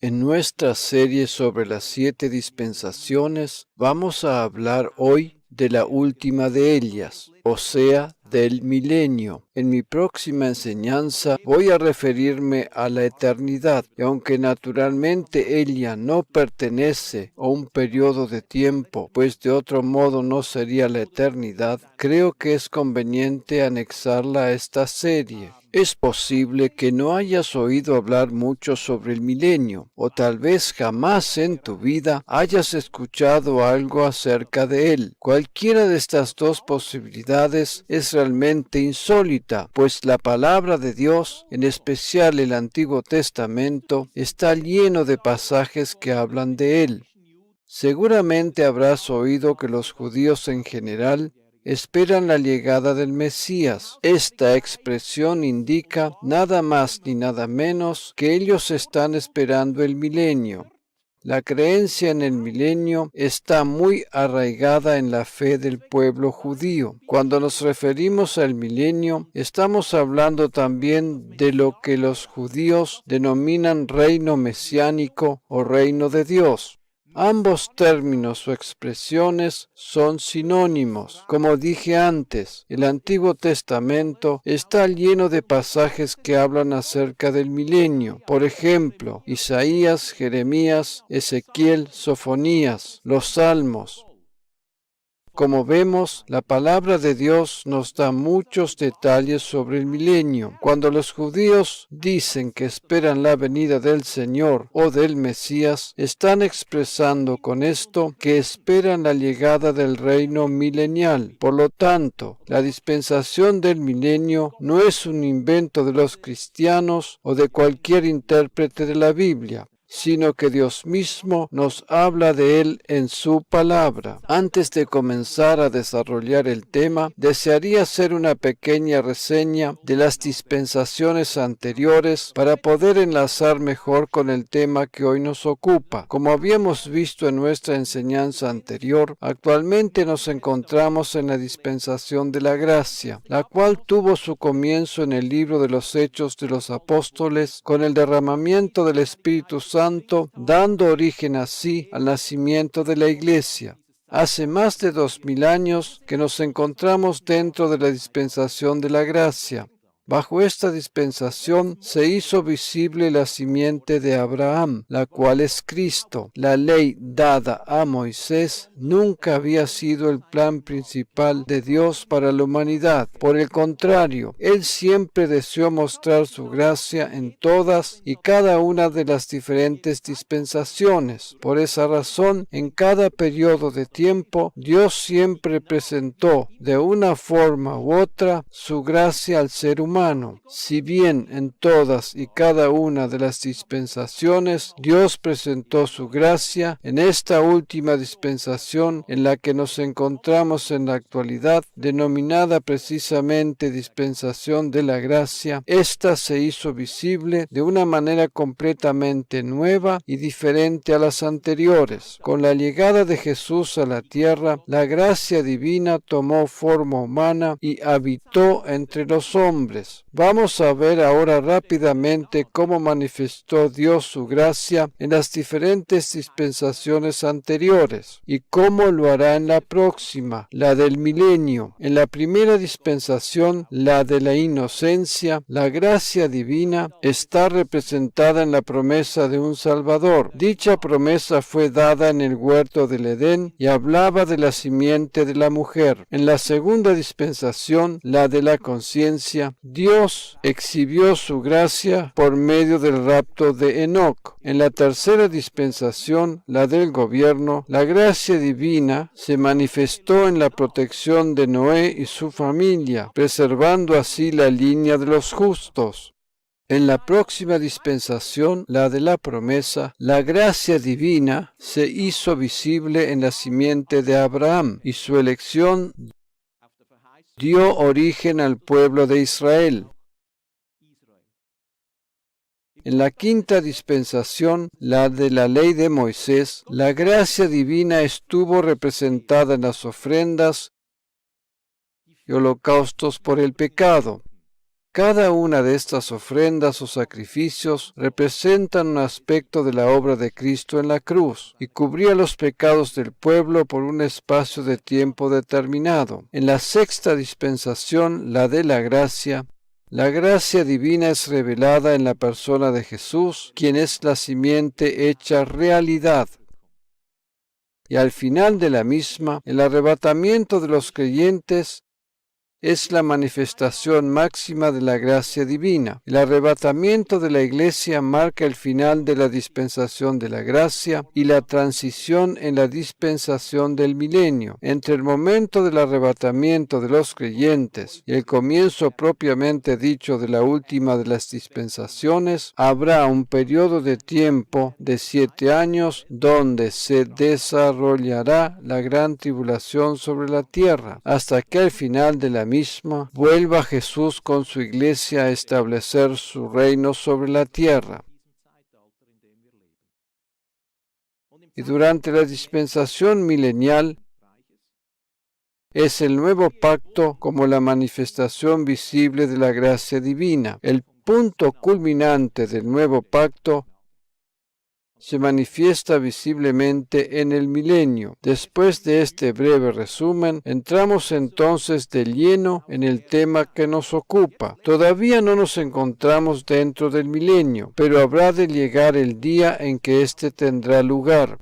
En nuestra serie sobre las 7 dispensaciones, vamos a hablar hoy de la última de ellas, o sea, del milenio. En mi próxima enseñanza voy a referirme a la eternidad, y aunque naturalmente ella no pertenece a un periodo de tiempo, pues de otro modo no sería la eternidad, creo que es conveniente anexarla a esta serie. Es posible que no hayas oído hablar mucho sobre el milenio, o tal vez jamás en tu vida hayas escuchado algo acerca de él. Cualquiera de estas dos posibilidades es realmente insólita, pues la palabra de Dios, en especial el Antiguo Testamento, está lleno de pasajes que hablan de él. Seguramente habrás oído que los judíos en general esperan la llegada del Mesías. Esta expresión indica nada más ni nada menos que ellos están esperando el milenio. La creencia en el milenio está muy arraigada en la fe del pueblo judío. Cuando nos referimos al milenio, estamos hablando también de lo que los judíos denominan reino mesiánico o reino de Dios. Ambos términos o expresiones son sinónimos. Como dije antes, el Antiguo Testamento está lleno de pasajes que hablan acerca del milenio. Por ejemplo, Isaías, Jeremías, Ezequiel, Sofonías, los Salmos. Como vemos, la palabra de Dios nos da muchos detalles sobre el milenio. Cuando los judíos dicen que esperan la venida del Señor o del Mesías, están expresando con esto que esperan la llegada del reino milenial. Por lo tanto, la dispensación del milenio no es un invento de los cristianos o de cualquier intérprete de la Biblia, sino que Dios mismo nos habla de él en su palabra. Antes de comenzar a desarrollar el tema, desearía hacer una pequeña reseña de las dispensaciones anteriores para poder enlazar mejor con el tema que hoy nos ocupa. Como habíamos visto en nuestra enseñanza anterior, actualmente nos encontramos en la dispensación de la gracia, la cual tuvo su comienzo en el libro de los Hechos de los Apóstoles con el derramamiento del Espíritu Santo, dando origen así al nacimiento de la Iglesia. Hace más de 2000 años que nos encontramos dentro de la dispensación de la gracia. Bajo esta dispensación se hizo visible la simiente de Abraham, la cual es Cristo. La ley dada a Moisés nunca había sido el plan principal de Dios para la humanidad. Por el contrario, Él siempre deseó mostrar su gracia en todas y cada una de las diferentes dispensaciones. Por esa razón, en cada periodo de tiempo, Dios siempre presentó de una forma u otra su gracia al ser humano. Si bien en todas y cada una de las dispensaciones Dios presentó su gracia, en esta última dispensación en la que nos encontramos en la actualidad, denominada precisamente dispensación de la gracia, esta se hizo visible de una manera completamente nueva y diferente a las anteriores. Con la llegada de Jesús a la tierra, la gracia divina tomó forma humana y habitó entre los hombres. Vamos a ver ahora rápidamente cómo manifestó Dios su gracia en las diferentes dispensaciones anteriores y cómo lo hará en la próxima, la del milenio. En la primera dispensación, la de la inocencia, la gracia divina está representada en la promesa de un Salvador. Dicha promesa fue dada en el huerto del Edén y hablaba de la simiente de la mujer. En la segunda dispensación, la de la conciencia, Dios exhibió su gracia por medio del rapto de Enoc. En la tercera dispensación, la del gobierno, la gracia divina se manifestó en la protección de Noé y su familia, preservando así la línea de los justos. En la próxima dispensación, la de la promesa, la gracia divina se hizo visible en la simiente de Abraham y su elección dio origen al pueblo de Israel. En la quinta dispensación, la de la ley de Moisés, la gracia divina estuvo representada en las ofrendas y holocaustos por el pecado. Cada una de estas ofrendas o sacrificios representan un aspecto de la obra de Cristo en la cruz y cubría los pecados del pueblo por un espacio de tiempo determinado. En la sexta dispensación, la de la gracia divina es revelada en la persona de Jesús, quien es la simiente hecha realidad. Y al final de la misma, el arrebatamiento de los creyentes es la manifestación máxima de la gracia divina. El arrebatamiento de la Iglesia marca el final de la dispensación de la gracia y la transición en la dispensación del milenio. Entre el momento del arrebatamiento de los creyentes y el comienzo propiamente dicho de la última de las dispensaciones, habrá un periodo de tiempo de 7 años donde se desarrollará la gran tribulación sobre la tierra, hasta que al final de la misma vuelva Jesús con su iglesia a establecer su reino sobre la tierra. Y durante la dispensación milenial es el nuevo pacto como la manifestación visible de la gracia divina. El punto culminante del nuevo pacto se manifiesta visiblemente en el milenio. Después de este breve resumen, entramos entonces de lleno en el tema que nos ocupa. Todavía no nos encontramos dentro del milenio, pero habrá de llegar el día en que éste tendrá lugar.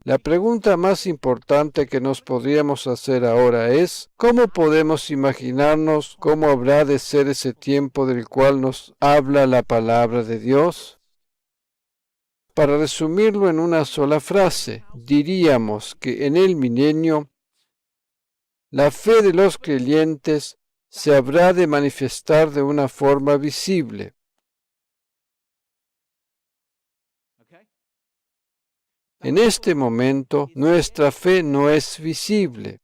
La pregunta más importante que nos podríamos hacer ahora es, ¿cómo podemos imaginarnos cómo habrá de ser ese tiempo del cual nos habla la palabra de Dios? Para resumirlo en una sola frase, diríamos que en el milenio la fe de los creyentes se habrá de manifestar de una forma visible. En este momento, nuestra fe no es visible.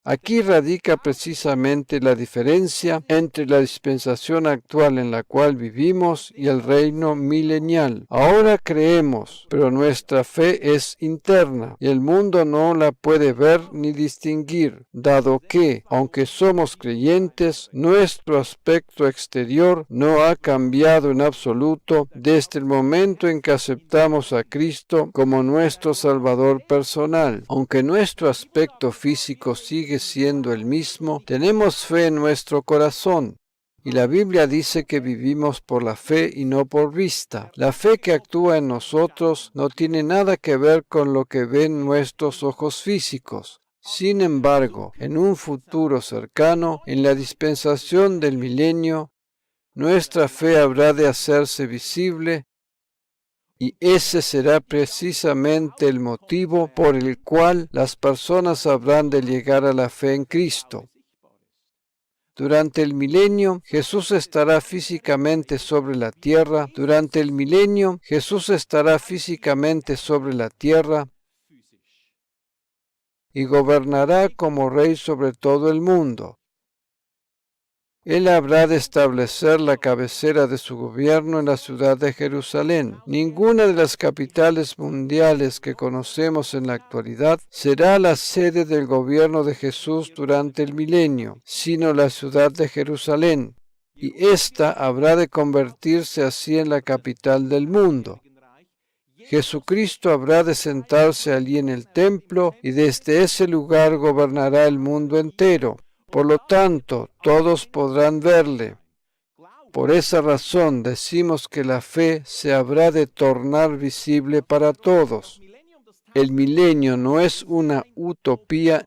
Aquí radica precisamente la diferencia entre la dispensación actual en la cual vivimos y el reino milenial. Ahora creemos, pero nuestra fe es interna y el mundo no la puede ver ni distinguir, dado que, aunque somos creyentes, nuestro aspecto exterior no ha cambiado en absoluto desde el momento en que aceptamos a Cristo como nuestro Salvador personal. Aunque nuestro aspecto físico sigue siendo el mismo, tenemos fe en nuestro corazón. Y la Biblia dice que vivimos por la fe y no por vista. La fe que actúa en nosotros no tiene nada que ver con lo que ven nuestros ojos físicos. Sin embargo, en un futuro cercano, en la dispensación del milenio, nuestra fe habrá de hacerse visible. Y ese será precisamente el motivo por el cual las personas habrán de llegar a la fe en Cristo. Durante el milenio, Jesús estará físicamente sobre la tierra. Durante el milenio, Jesús estará físicamente sobre la tierra y gobernará como Rey sobre todo el mundo. Él habrá de establecer la cabecera de su gobierno en la ciudad de Jerusalén. Ninguna de las capitales mundiales que conocemos en la actualidad será la sede del gobierno de Jesús durante el milenio, sino la ciudad de Jerusalén. Y ésta habrá de convertirse así en la capital del mundo. Jesucristo habrá de sentarse allí en el templo y desde ese lugar gobernará el mundo entero. Por lo tanto, todos podrán verle. Por esa razón decimos que la fe se habrá de tornar visible para todos. El milenio no es una utopía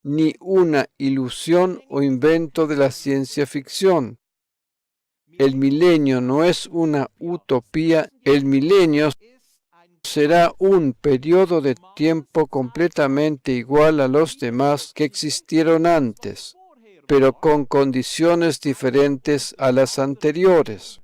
ni una ilusión o invento de la ciencia ficción. El milenio no es una utopía, el milenio será un periodo de tiempo completamente igual a los demás que existieron antes, pero con condiciones diferentes a las anteriores.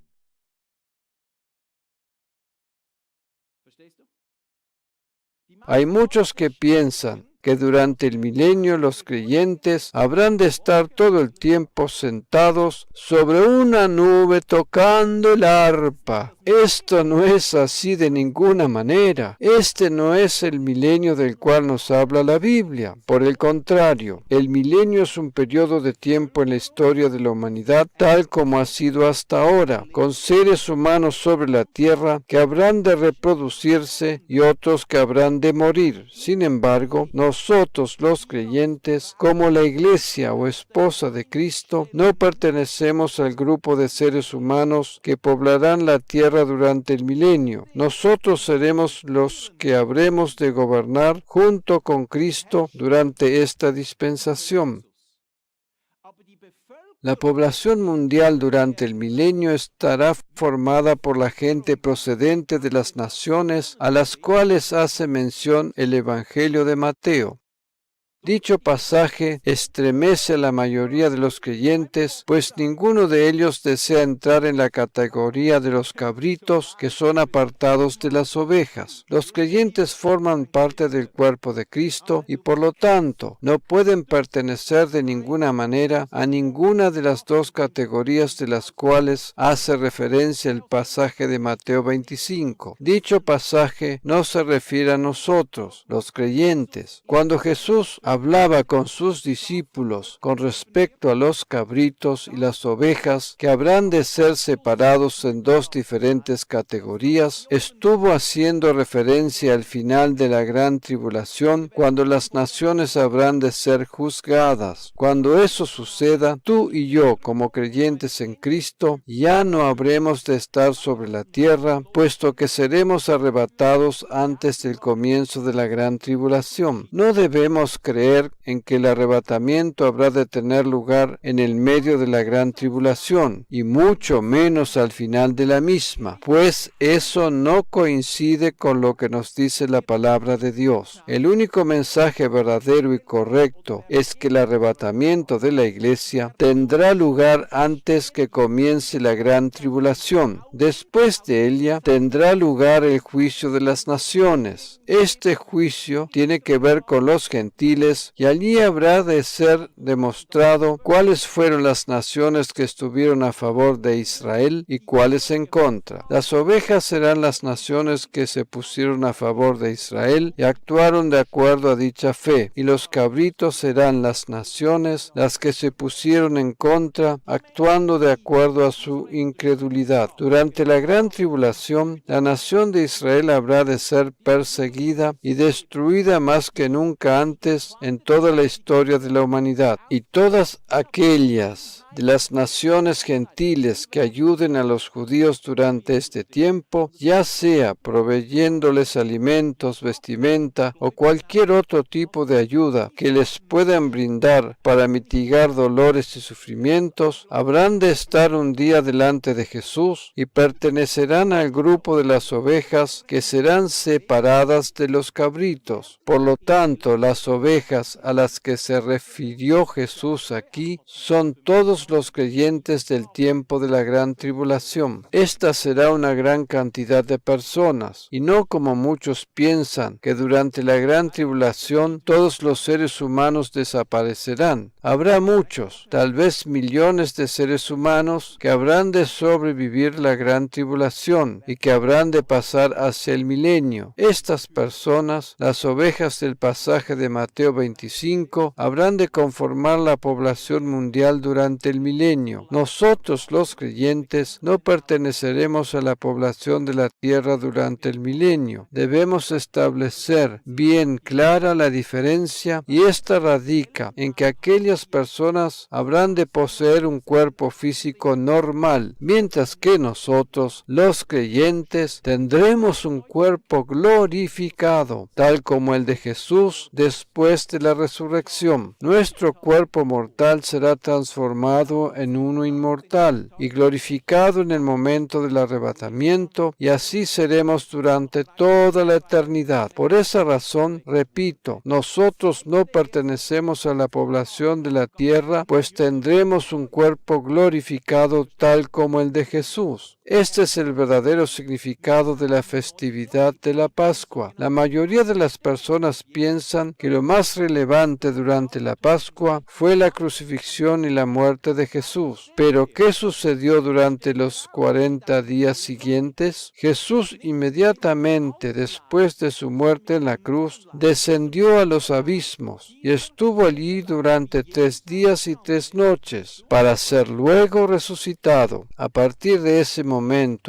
Hay muchos que piensan que durante el milenio los creyentes habrán de estar todo el tiempo sentados sobre una nube tocando el arpa. Esto no es así de ninguna manera. Este no es el milenio del cual nos habla la Biblia. Por el contrario, el milenio es un periodo de tiempo en la historia de la humanidad tal como ha sido hasta ahora, con seres humanos sobre la tierra que habrán de reproducirse y otros que habrán de morir. Sin embargo, nosotros los creyentes, como la iglesia o esposa de Cristo, no pertenecemos al grupo de seres humanos que poblarán la tierra durante el milenio. Nosotros seremos los que habremos de gobernar junto con Cristo durante esta dispensación. La población mundial durante el milenio estará formada por la gente procedente de las naciones a las cuales hace mención el Evangelio de Mateo. Dicho pasaje estremece a la mayoría de los creyentes, pues ninguno de ellos desea entrar en la categoría de los cabritos que son apartados de las ovejas. Los creyentes forman parte del cuerpo de Cristo y por lo tanto no pueden pertenecer de ninguna manera a ninguna de las dos categorías de las cuales hace referencia el pasaje de Mateo 25. Dicho pasaje no se refiere a nosotros, los creyentes. Cuando Jesús hablaba con sus discípulos con respecto a los cabritos y las ovejas que habrán de ser separados en dos diferentes categorías, estuvo haciendo referencia al final de la gran tribulación, cuando las naciones habrán de ser juzgadas. Cuando eso suceda, tú y yo, como creyentes en Cristo, ya no habremos de estar sobre la tierra, puesto que seremos arrebatados antes del comienzo de la gran tribulación. No debemos creer en que el arrebatamiento habrá de tener lugar en el medio de la gran tribulación, y mucho menos al final de la misma, pues eso no coincide con lo que nos dice la palabra de Dios. El único mensaje verdadero y correcto es que el arrebatamiento de la iglesia tendrá lugar antes que comience la gran tribulación. Después de ella tendrá lugar el juicio de las naciones. Este juicio tiene que ver con los gentiles, y allí habrá de ser demostrado cuáles fueron las naciones que estuvieron a favor de Israel y cuáles en contra. Las ovejas serán las naciones que se pusieron a favor de Israel y actuaron de acuerdo a dicha fe, y los cabritos serán las naciones las que se pusieron en contra, actuando de acuerdo a su incredulidad. Durante la gran tribulación, la nación de Israel habrá de ser perseguida y destruida más que nunca antes en toda la historia de la humanidad, y todas aquellas de las naciones gentiles que ayuden a los judíos durante este tiempo, ya sea proveyéndoles alimentos, vestimenta o cualquier otro tipo de ayuda que les puedan brindar para mitigar dolores y sufrimientos, habrán de estar un día delante de Jesús y pertenecerán al grupo de las ovejas que serán separadas de los cabritos. Por lo tanto, las ovejas a las que se refirió Jesús aquí son todos los creyentes del tiempo de la gran tribulación. Esta será una gran cantidad de personas, y no como muchos piensan, que durante la gran tribulación todos los seres humanos desaparecerán. Habrá muchos, tal vez millones de seres humanos que habrán de sobrevivir la gran tribulación y que habrán de pasar hacia el milenio. Estas personas, las ovejas del pasaje de Mateo 25, habrán de conformar la población mundial durante el milenio. Nosotros, los creyentes, no perteneceremos a la población de la tierra durante el milenio. Debemos establecer bien clara la diferencia, y esta radica en que aquellas personas habrán de poseer un cuerpo físico normal, mientras que nosotros, los creyentes, tendremos un cuerpo glorificado, tal como el de Jesús después de la resurrección. Nuestro cuerpo mortal será transformado transformado en uno inmortal y glorificado en el momento del arrebatamiento, y así seremos durante toda la eternidad. Por esa razón, repito, nosotros no pertenecemos a la población de la tierra, pues tendremos un cuerpo glorificado tal como el de Jesús. Este es el verdadero significado de la festividad de la Pascua. La mayoría de las personas piensan que lo más relevante durante la Pascua fue la crucifixión y la muerte de Jesús. Pero ¿qué sucedió durante los 40 días siguientes? Jesús inmediatamente después de su muerte en la cruz descendió a los abismos y estuvo allí durante 3 días y 3 noches para ser luego resucitado. A partir de ese momento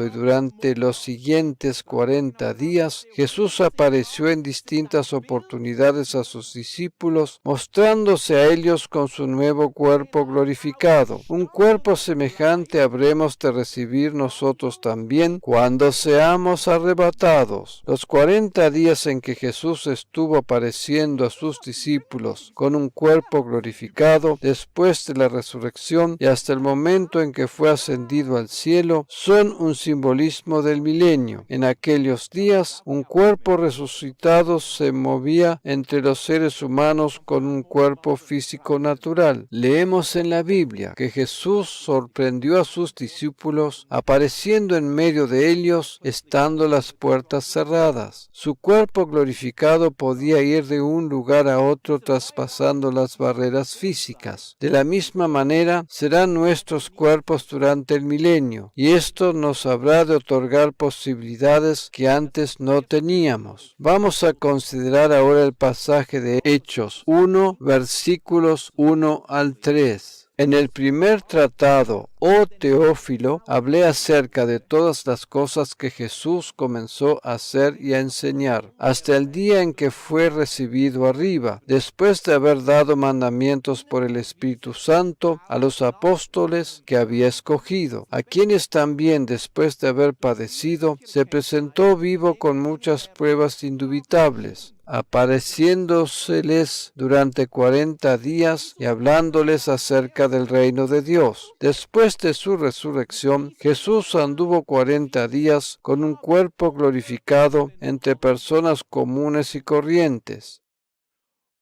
y durante los siguientes 40 días, Jesús apareció en distintas oportunidades a sus discípulos, mostrándose a ellos con su nuevo cuerpo glorificado. Un cuerpo semejante habremos de recibir nosotros también cuando seamos arrebatados. Los 40 días en que Jesús estuvo apareciendo a sus discípulos con un cuerpo glorificado después de la resurrección y hasta el momento en que fue ascendido al cielo, son un simbolismo del milenio. En aquellos días, un cuerpo resucitado se movía entre los seres humanos con un cuerpo físico natural. Leemos en la Biblia que Jesús sorprendió a sus discípulos apareciendo en medio de ellos estando las puertas cerradas. Su cuerpo glorificado podía ir de un lugar a otro traspasando las barreras físicas. De la misma manera serán nuestros cuerpos durante el milenio, y esto nos habrá de otorgar posibilidades que antes no teníamos. Vamos a considerar ahora el pasaje de Hechos 1, versículos 1 al 3. En el primer tratado, oh Teófilo, hablé acerca de todas las cosas que Jesús comenzó a hacer y a enseñar, hasta el día en que fue recibido arriba, después de haber dado mandamientos por el Espíritu Santo a los apóstoles que había escogido, a quienes también, después de haber padecido, se presentó vivo con muchas pruebas indubitables, apareciéndoseles durante 40 días y hablándoles acerca del reino de Dios. Después de su resurrección, Jesús anduvo 40 días con un cuerpo glorificado entre personas comunes y corrientes,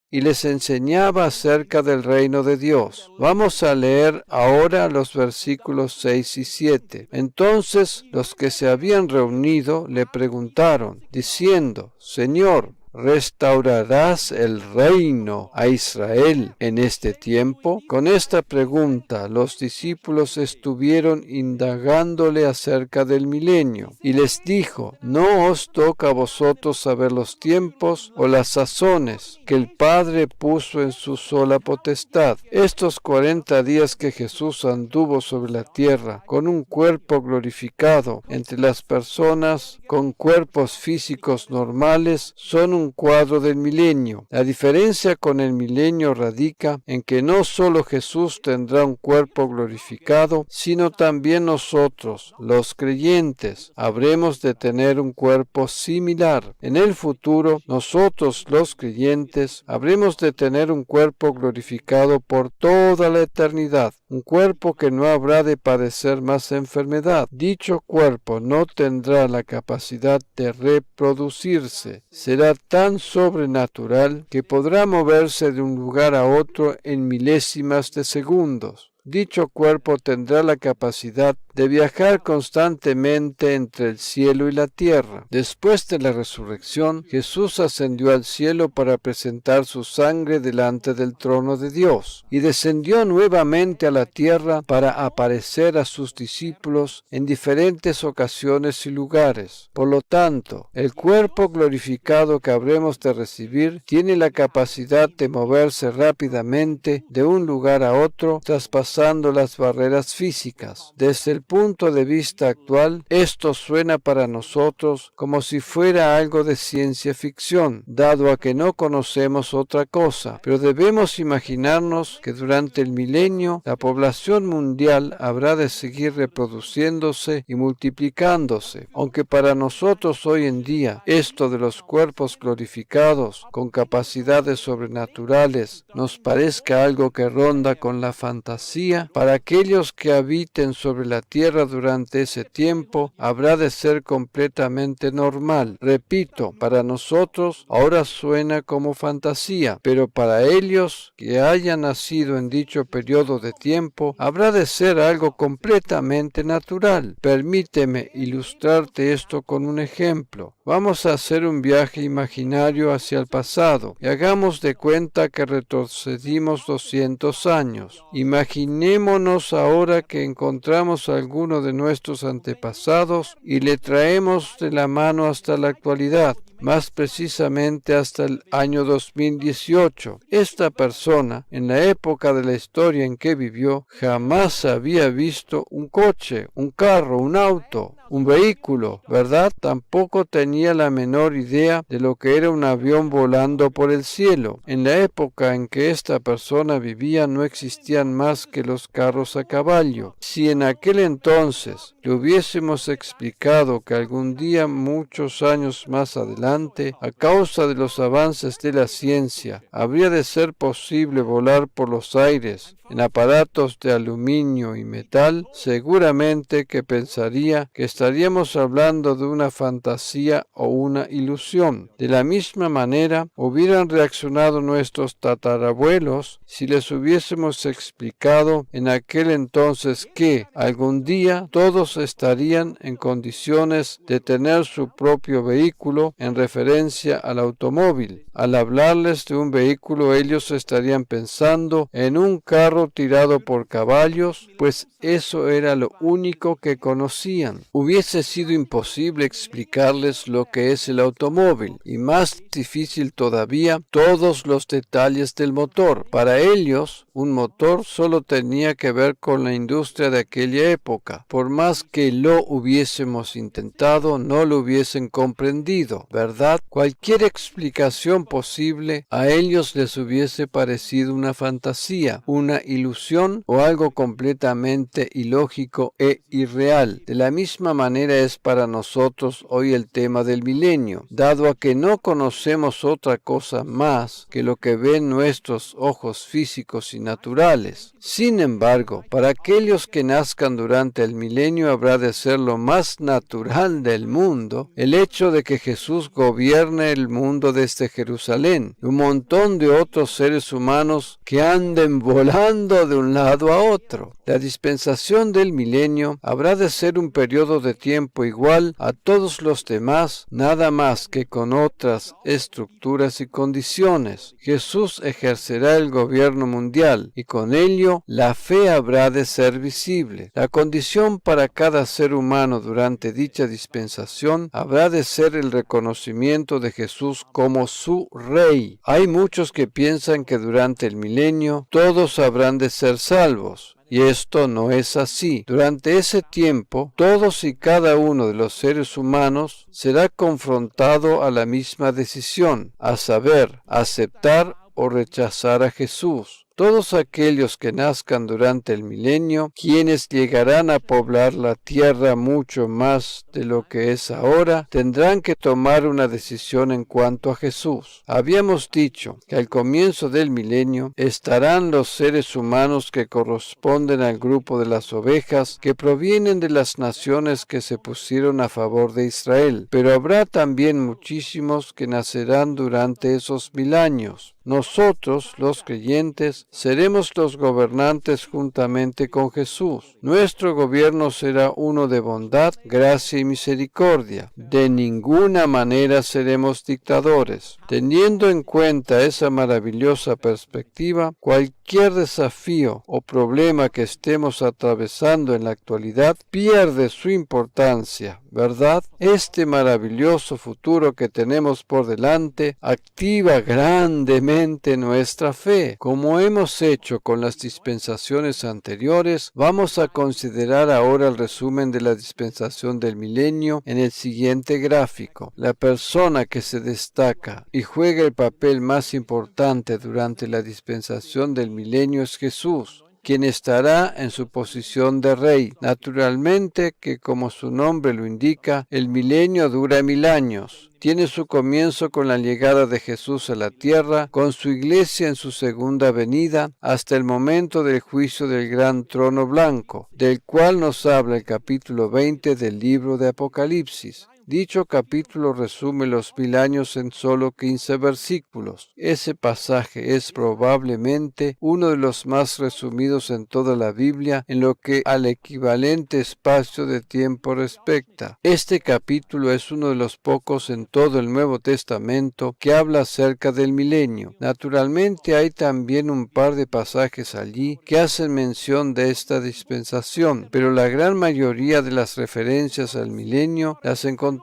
y les enseñaba acerca del reino de Dios. Vamos a leer ahora los versículos 6 y 7. Entonces los que se habían reunido le preguntaron, diciendo, Señor, ¿restaurarás el reino a Israel en este tiempo? Con esta pregunta, los discípulos estuvieron indagándole acerca del milenio, y les dijo, no os toca a vosotros saber los tiempos o las sazones que el Padre puso en su sola potestad. Estos 40 días que Jesús anduvo sobre la tierra con un cuerpo glorificado entre las personas con cuerpos físicos normales son un cuadro del milenio. La diferencia con el milenio radica en que no solo Jesús tendrá un cuerpo glorificado, sino también nosotros, los creyentes, habremos de tener un cuerpo similar. En el futuro, nosotros, los creyentes, habremos de tener un cuerpo glorificado por toda la eternidad, un cuerpo que no habrá de padecer más enfermedad. Dicho cuerpo no tendrá la capacidad de reproducirse. Será tan sobrenatural que podrá moverse de un lugar a otro en milésimas de segundos. Dicho cuerpo tendrá la capacidad de viajar constantemente entre el cielo y la tierra. Después de la resurrección, Jesús ascendió al cielo para presentar su sangre delante del trono de Dios, y descendió nuevamente a la tierra para aparecer a sus discípulos en diferentes ocasiones y lugares. Por lo tanto, el cuerpo glorificado que habremos de recibir tiene la capacidad de moverse rápidamente de un lugar a otro, traspasando las barreras físicas. Desde el punto de vista actual, esto suena para nosotros como si fuera algo de ciencia ficción, dado a que no conocemos otra cosa. Pero debemos imaginarnos que durante el milenio la población mundial habrá de seguir reproduciéndose y multiplicándose. Aunque para nosotros hoy en día esto de los cuerpos glorificados con capacidades sobrenaturales nos parezca algo que ronda con la fantasía, para aquellos que habiten sobre la tierra durante ese tiempo habrá de ser completamente normal. Repito, para nosotros ahora suena como fantasía, pero para ellos que hayan nacido en dicho periodo de tiempo habrá de ser algo completamente natural. Permíteme ilustrarte esto con un ejemplo. Vamos a hacer un viaje imaginario hacia el pasado y hagamos de cuenta que retrocedimos 200 años. Imaginémonos ahora que encontramos a alguno de nuestros antepasados y le traemos de la mano hasta la actualidad, más precisamente hasta el año 2018. Esta persona, en la época de la historia en que vivió, jamás había visto un coche, un carro, un auto, un vehículo, ¿verdad? Tampoco tenía la menor idea de lo que era un avión volando por el cielo. En la época en que esta persona vivía no existían más que los carros a caballo. Si en aquel entonces le hubiésemos explicado que algún día, muchos años más adelante, a causa de los avances de la ciencia, habría de ser posible volar por los aires en aparatos de aluminio y metal, seguramente que pensaría que estaríamos hablando de una fantasía o una ilusión. De la misma manera, hubieran reaccionado nuestros tatarabuelos si les hubiésemos explicado en aquel entonces que algún día todos estarían en condiciones de tener su propio vehículo, en referencia al automóvil. Al hablarles de un vehículo, ellos estarían pensando en un carro tirado por caballos, pues eso era lo único que conocían. Hubiese sido imposible explicarles lo que es el automóvil, y más difícil todavía todos los detalles del motor. Para ellos, un motor solo tenía que ver con la industria de aquella época. Por más que lo hubiésemos intentado, no lo hubiesen comprendido, ¿verdad? Cualquier explicación posible a ellos les hubiese parecido una fantasía, una ilusión o algo completamente ilógico e irreal. De la misma manera es para nosotros hoy el tema del milenio, dado a que no conocemos otra cosa más que lo que ven nuestros ojos físicos y naturales. Sin embargo, para aquellos que nazcan durante el milenio habrá de ser lo más natural del mundo el hecho de que Jesús gobierne el mundo desde Jerusalén, y un montón de otros seres humanos que anden volando de un lado a otro. La dispensación del milenio habrá de ser un periodo de tiempo igual a todos los demás, nada más que con otras estructuras y condiciones. Jesús ejercerá el gobierno mundial y con ello la fe habrá de ser visible. La condición para cada ser humano durante dicha dispensación habrá de ser el reconocimiento de Jesús como su Rey. Hay muchos que piensan que durante el milenio todos habrán de ser salvos. Y esto no es así. Durante ese tiempo, todos y cada uno de los seres humanos será confrontado a la misma decisión, a saber, aceptar o rechazar a Jesús. Todos aquellos que nazcan durante el milenio, quienes llegarán a poblar la tierra mucho más de lo que es ahora, tendrán que tomar una decisión en cuanto a Jesús. Habíamos dicho que al comienzo del milenio estarán los seres humanos que corresponden al grupo de las ovejas que provienen de las naciones que se pusieron a favor de Israel, pero habrá también muchísimos que nacerán durante esos 1000 años. Nosotros, los creyentes, seremos los gobernantes juntamente con Jesús. Nuestro gobierno será uno de bondad, gracia y misericordia. De ninguna manera seremos dictadores. Teniendo en cuenta esa maravillosa perspectiva, cualquier desafío o problema que estemos atravesando en la actualidad pierde su importancia, ¿verdad? Este maravilloso futuro que tenemos por delante activa grandemente plenamente nuestra fe. Como hemos hecho con las dispensaciones anteriores, vamos a considerar ahora el resumen de la dispensación del milenio en el siguiente gráfico. La persona que se destaca y juega el papel más importante durante la dispensación del milenio es Jesús, quien estará en su posición de rey. Naturalmente que, como su nombre lo indica, el milenio dura 1000 años. Tiene su comienzo con la llegada de Jesús a la tierra, con su iglesia en su segunda venida, hasta el momento del juicio del gran trono blanco, del cual nos habla el capítulo 20 del libro de Apocalipsis. Dicho capítulo resume los 1000 años en solo 15 versículos. Ese pasaje es probablemente uno de los más resumidos en toda la Biblia en lo que al equivalente espacio de tiempo respecta. Este capítulo es uno de los pocos en todo el Nuevo Testamento que habla acerca del milenio. Naturalmente hay también un par de pasajes allí que hacen mención de esta dispensación, pero la gran mayoría de las referencias al milenio las encontramos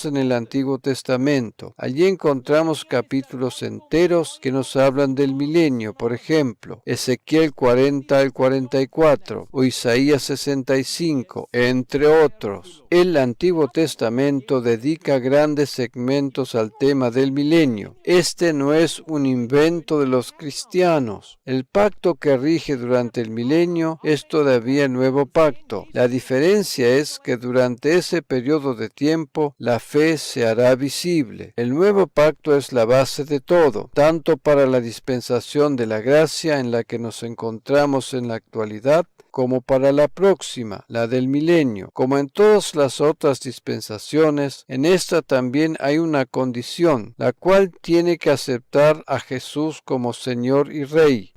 en el Antiguo Testamento. Allí encontramos capítulos enteros que nos hablan del milenio, por ejemplo, Ezequiel 40 al 44 o Isaías 65, entre otros. El Antiguo Testamento dedica grandes segmentos al tema del milenio. Este no es un invento de los cristianos. El pacto que rige durante el milenio es todavía el nuevo pacto. La diferencia es que durante ese periodo de tiempo la fe se hará visible. El nuevo pacto es la base de todo, tanto para la dispensación de la gracia en la que nos encontramos en la actualidad, como para la próxima, la del milenio. Como en todas las otras dispensaciones, en esta también hay una condición, la cual tiene que aceptar a Jesús como Señor y Rey.